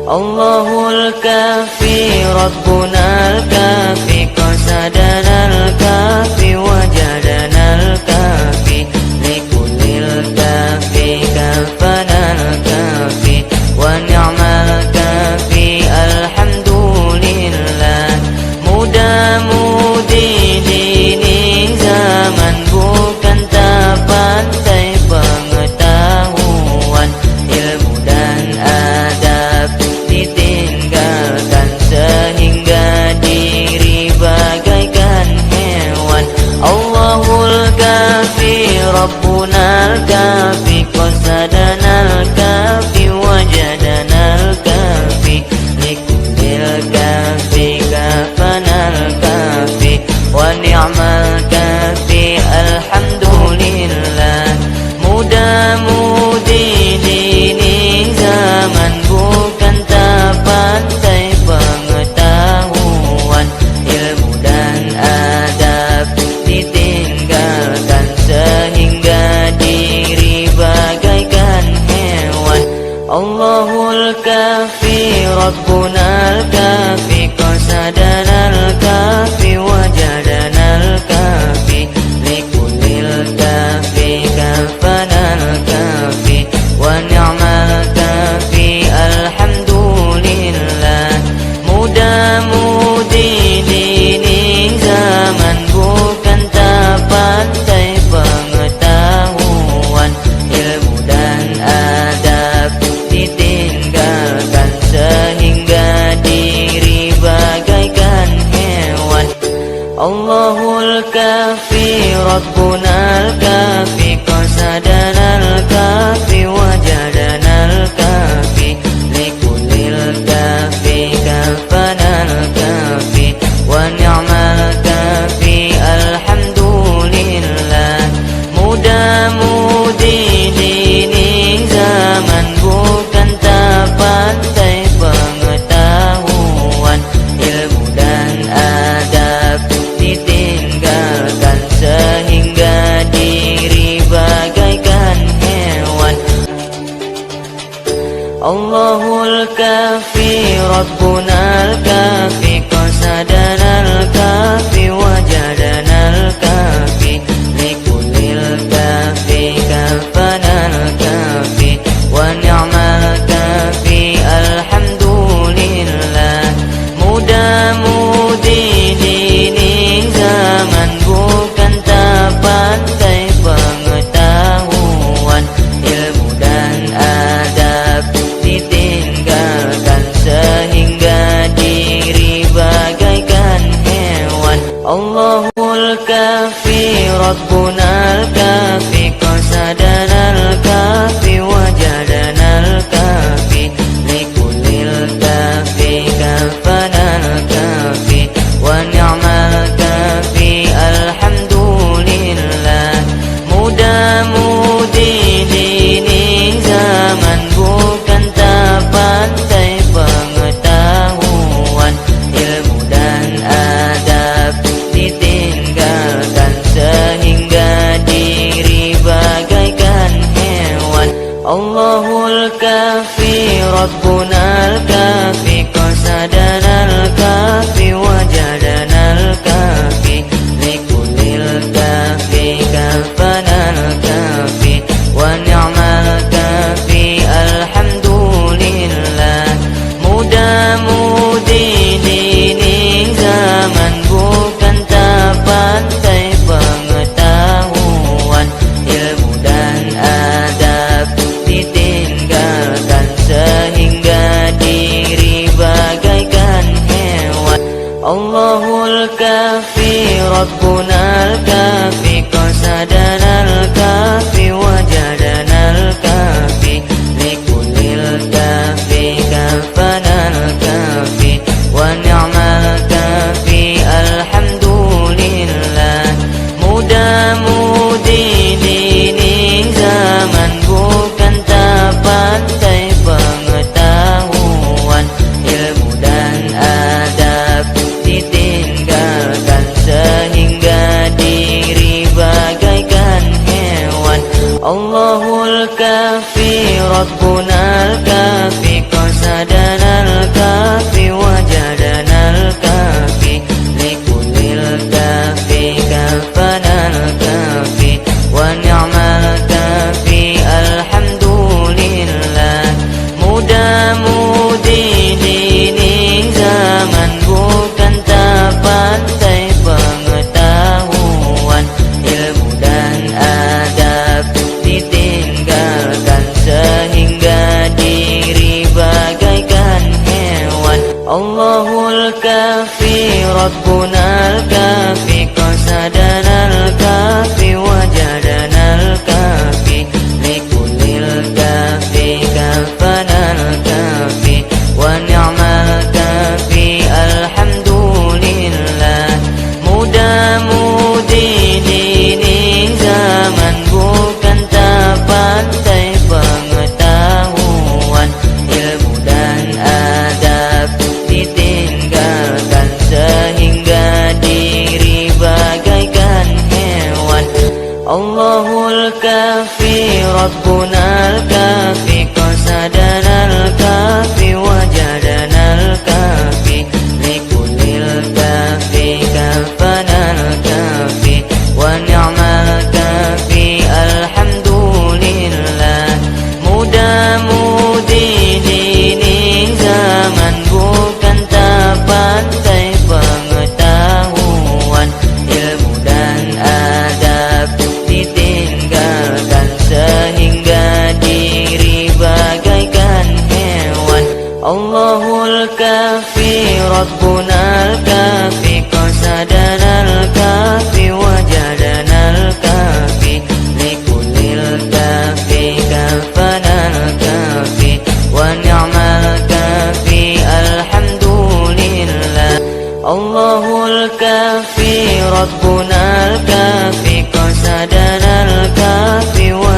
Allahul kafi Rabbunal kafi qasadanal kafi wajadanal kafi likullil kafi kafanal kafi wa ni'mal kafi alhamdulillah. Muda-mudi dini zaman bukan tak pandai pengetahuan, ilmu dan adab ditinggalkan sehingga diri bagaikan hewan. Allahul kafi Rabbunal kafi qasadanal kafi wajadanal kafi likullil kafi kafanal kafi wa ni'mal kafi alhamdulillah. Muda-mudi dini zaman bukan tak pandai pengetahuan, ilmu dan adab ditinggalkan sehingga diri bagaikan hewan. Allahul kafi Rabbunal kafi qasadanal kafi wajadanal kafi likullil kafi kafanal kafi wa ni'mal kafi alhamdulillah. Muda-mudi dini zaman bukan tak pandai pengetahuan, ilmu dan adab ditinggalkan sehingga diri bagaikan hewan. Allahul kafi Rabbunal kafi qasadanal kafi wajadanal kafi likullil kafi kafanal kafi wa ni'mal kafi alhamdulillah. Muda-mudi dini zaman bukan tak pandai pengetahuan, ilmu dan adab ditinggalkan sehingga diri bagaikan hewan. Allahul kafi Rabbunal kafi qasadanal kafi wajadanal kafi likullil kafi kafanal kafi wa ni'mal kafi alhamdulillah. Muda-mudi dini zaman bukan tak pandai pengetahuan, ilmu dan adab ditinggalkan sehingga diri bagaikan hewan. Allahul kafi Rabbunal kafi qasadanal kafi wajadanal kafi likullil kafi kafanal kafi wa ni'mal kafi alhamdulillah. Muda-mudi dini zaman bukan tak pandai pengetahuan, ilmu dan adab ditinggalkan sehingga diri bagaikan hewan. Allahul kafi Rabbunal kafi qasadanal kafi wajadanal kafi likullil kafi kafanal kafi wa ni'mal kafi alhamdulillah. Muda-mudi dini zaman bukan tak pandai pengetahuan, ilmu dan adab ditinggalkan sehingga diri bagaikan hewan. Allahul kafi Rabbunal kafi qasadanal kafi wajadanal kafi likullil kafi kafanal kafi wa ni'mal kafi alhamdulillah. Muda-mudi dini zaman bukan tak pandai pengetahuan, ilmu dan adab ditinggalkan sehingga diri bagaikan hewan. ربنا الكافي قصدنا الكافي وجدنا الكافي لكل الكافي كفنا الكافي ونعم الكافي الحمد لله. Muda-mudi ini zaman bukan tak pandai pengetahuan, ilmu dan adab ditinggalkan sehingga diri bagaikan hewan. Allahul kafi Rabbunal kafi qasadanal kafi wajadanal kafi likulil kafi kafanal kafi wa ni'mal kafi alhamdulillah. Muda-mudi ini zaman bukan tak pandai pengetahuan, ilmu dan adab ditinggalkan sehingga diri bagaikan hewan. Allahul kafi Rabbunal kafi qasadanal kafi wajadanal kafi likulil kafi kafanal kafi wa ni'mal kafi alhamdulillah. Allahul kafi Rabbunal kafi qasadanal kafi wa